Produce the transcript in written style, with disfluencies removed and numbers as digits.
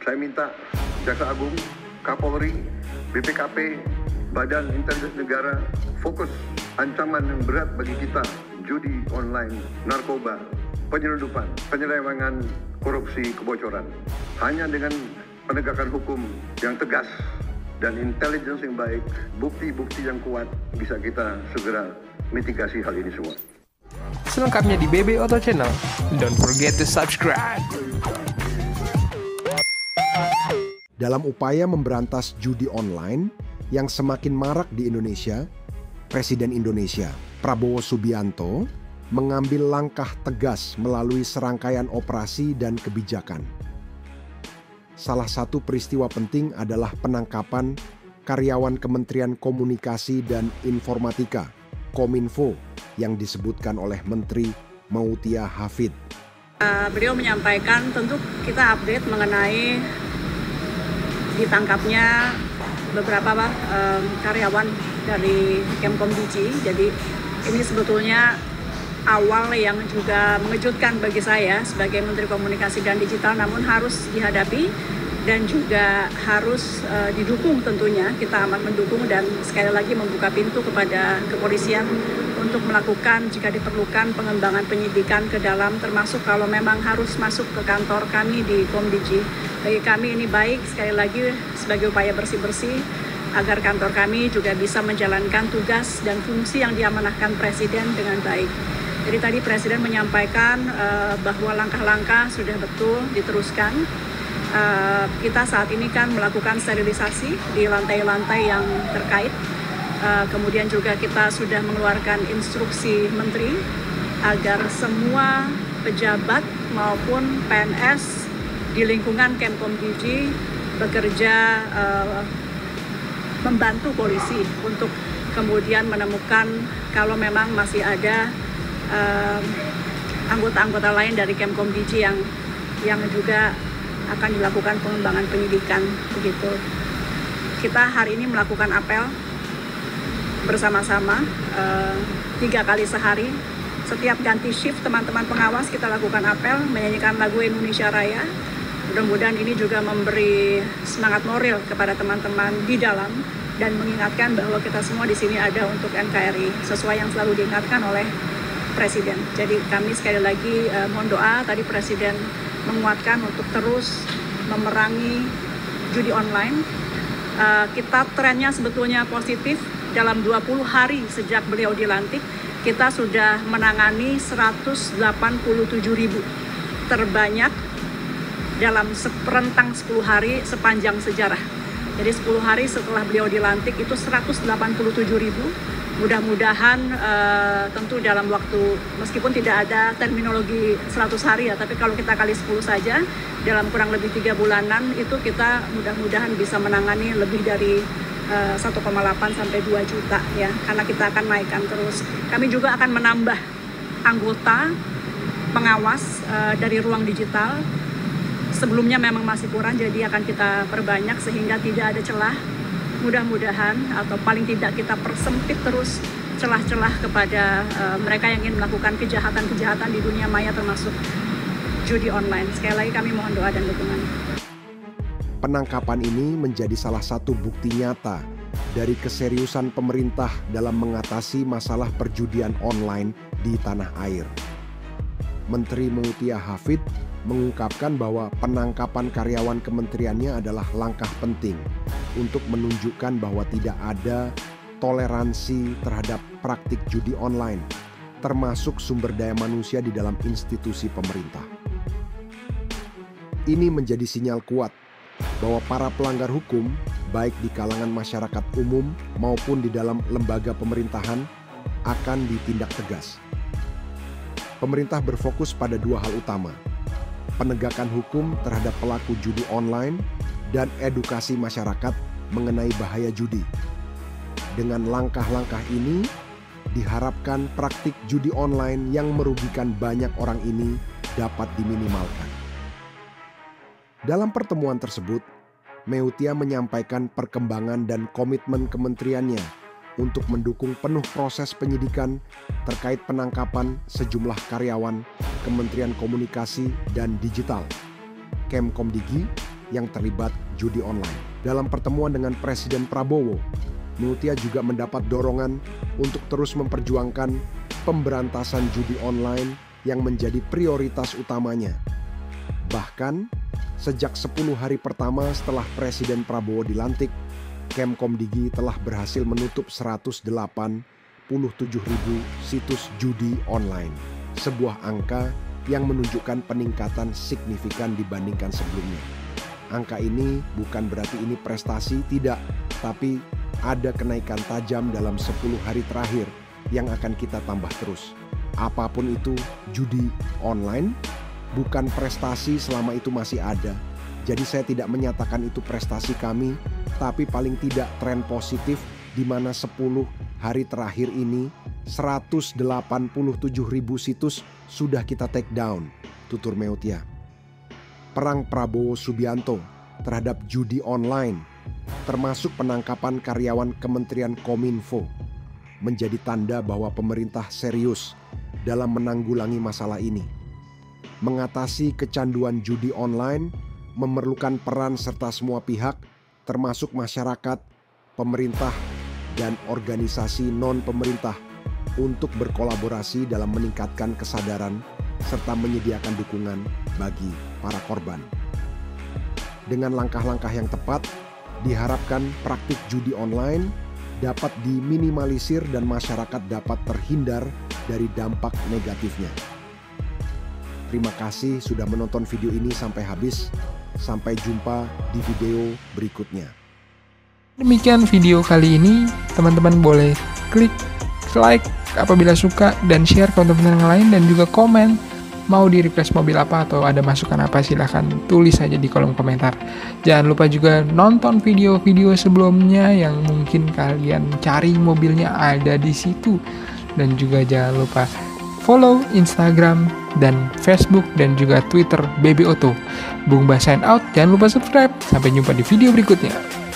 Saya minta Jaksa Agung, Kapolri, BPKP, Badan Intelijen Negara fokus ancaman yang berat bagi kita, judi online, narkoba, penyelundupan, penyelewengan, korupsi, kebocoran. Hanya dengan penegakan hukum yang tegas dan intelligence yang baik, bukti-bukti yang kuat, bisa kita segera mitigasi hal ini semua. Selengkapnya di BB Auto Channel. Don't forget to subscribe. Dalam upaya memberantas judi online yang semakin marak di Indonesia, Presiden Indonesia Prabowo Subianto mengambil langkah tegas melalui serangkaian operasi dan kebijakan. Salah satu peristiwa penting adalah penangkapan karyawan Kementerian Komunikasi dan Informatika, Kominfo, yang disebutkan oleh Menteri Mautia Hafid. Beliau menyampaikan tentu kita update mengenai ditangkapnya beberapa karyawan dari Kemkomdigi. Jadi ini sebetulnya awal yang juga mengejutkan bagi saya sebagai Menteri Komunikasi dan Digital, namun harus dihadapi dan juga harus didukung tentunya. Kita amat mendukung dan sekali lagi membuka pintu kepada kepolisian untuk melakukan jika diperlukan pengembangan penyidikan ke dalam, termasuk kalau memang harus masuk ke kantor kami di Komdigi. Bagi kami ini baik, sekali lagi sebagai upaya bersih-bersih agar kantor kami juga bisa menjalankan tugas dan fungsi yang diamanahkan Presiden dengan baik. Jadi tadi Presiden menyampaikan bahwa langkah-langkah sudah betul diteruskan. Kita saat ini kan melakukan sterilisasi di lantai-lantai yang terkait. Kemudian juga kita sudah mengeluarkan instruksi Menteri agar semua pejabat maupun PNS di lingkungan Kemkomdigi bekerja membantu polisi untuk kemudian menemukan kalau memang masih ada anggota-anggota lain dari Kemkomdigi yang juga akan dilakukan pengembangan penyidikan begitu. Kita hari ini melakukan apel bersama-sama 3 kali sehari. Setiap ganti shift teman-teman pengawas kita lakukan apel menyanyikan lagu Indonesia Raya. Mudah-mudahan ini juga memberi semangat moral kepada teman-teman di dalam dan mengingatkan bahwa kita semua di sini ada untuk NKRI sesuai yang selalu diingatkan oleh Presiden. Jadi kami sekali lagi mohon doa. Tadi Presiden menguatkan untuk terus memerangi judi online. Kita trennya sebetulnya positif. Dalam 20 hari sejak beliau dilantik, kita sudah menangani 187.000, terbanyak dalam seperentang 10 hari sepanjang sejarah. Jadi 10 hari setelah beliau dilantik itu 187.000. Mudah-mudahan tentu dalam waktu, meskipun tidak ada terminologi 100 hari ya, tapi kalau kita kali 10 saja, dalam kurang lebih 3 bulanan itu kita mudah-mudahan bisa menangani lebih dari 1,8 sampai 2 juta ya, karena kita akan naikkan terus. Kami juga akan menambah anggota pengawas dari ruang digital. Sebelumnya memang masih kurang, jadi akan kita perbanyak sehingga tidak ada celah. Mudah-mudahan atau paling tidak kita persempit terus celah-celah kepada mereka yang ingin melakukan kejahatan-kejahatan di dunia maya termasuk judi online. Sekali lagi kami mohon doa dan dukungan. Penangkapan ini menjadi salah satu bukti nyata dari keseriusan pemerintah dalam mengatasi masalah perjudian online di tanah air. Menteri Mautia Hafid mengungkapkan bahwa penangkapan karyawan kementeriannya adalah langkah penting untuk menunjukkan bahwa tidak ada toleransi terhadap praktik judi online, termasuk sumber daya manusia di dalam institusi pemerintah. Ini menjadi sinyal kuat bahwa para pelanggar hukum, baik di kalangan masyarakat umum maupun di dalam lembaga pemerintahan, akan ditindak tegas. Pemerintah berfokus pada 2 hal utama: penegakan hukum terhadap pelaku judi online dan edukasi masyarakat mengenai bahaya judi. Dengan langkah-langkah ini, diharapkan praktik judi online yang merugikan banyak orang ini dapat diminimalkan. Dalam pertemuan tersebut, Mautia menyampaikan perkembangan dan komitmen kementeriannya untuk mendukung penuh proses penyidikan terkait penangkapan sejumlah karyawan Kementerian Komunikasi dan Digital, Kemkomdigi, yang terlibat judi online. Dalam pertemuan dengan Presiden Prabowo, Meutia juga mendapat dorongan untuk terus memperjuangkan pemberantasan judi online yang menjadi prioritas utamanya. Bahkan, sejak 10 hari pertama setelah Presiden Prabowo dilantik, Kemkomdigi telah berhasil menutup 187.000 situs judi online. Sebuah angka yang menunjukkan peningkatan signifikan dibandingkan sebelumnya. Angka ini bukan berarti ini prestasi, tidak, tapi ada kenaikan tajam dalam 10 hari terakhir yang akan kita tambah terus. Apapun itu, judi online bukan prestasi selama itu masih ada. Jadi saya tidak menyatakan itu prestasi kami, tapi paling tidak tren positif di mana 10 hari terakhir ini 187.000 situs sudah kita take down, tutur Meutia. Perang Prabowo Subianto terhadap judi online, termasuk penangkapan karyawan Kementerian Kominfo, menjadi tanda bahwa pemerintah serius dalam menanggulangi masalah ini. Mengatasi kecanduan judi online memerlukan peran serta semua pihak, termasuk masyarakat, pemerintah, dan organisasi non-pemerintah untuk berkolaborasi dalam meningkatkan kesadaran serta menyediakan dukungan bagi para korban. Dengan langkah-langkah yang tepat, diharapkan praktik judi online dapat diminimalisir dan masyarakat dapat terhindar dari dampak negatifnya. Terima kasih sudah menonton video ini sampai habis. Sampai jumpa di video berikutnya. Demikian video kali ini, teman-teman boleh klik like apabila suka dan share ke teman-teman yang lain, dan juga komen mau di request mobil apa atau ada masukan apa, silahkan tulis saja di kolom komentar. Jangan lupa juga nonton video-video sebelumnya yang mungkin kalian cari mobilnya ada di situ, dan juga jangan lupa follow Instagram dan Facebook dan juga Twitter BB Auto. Bung Bah sign out, jangan lupa subscribe. Sampai jumpa di video berikutnya.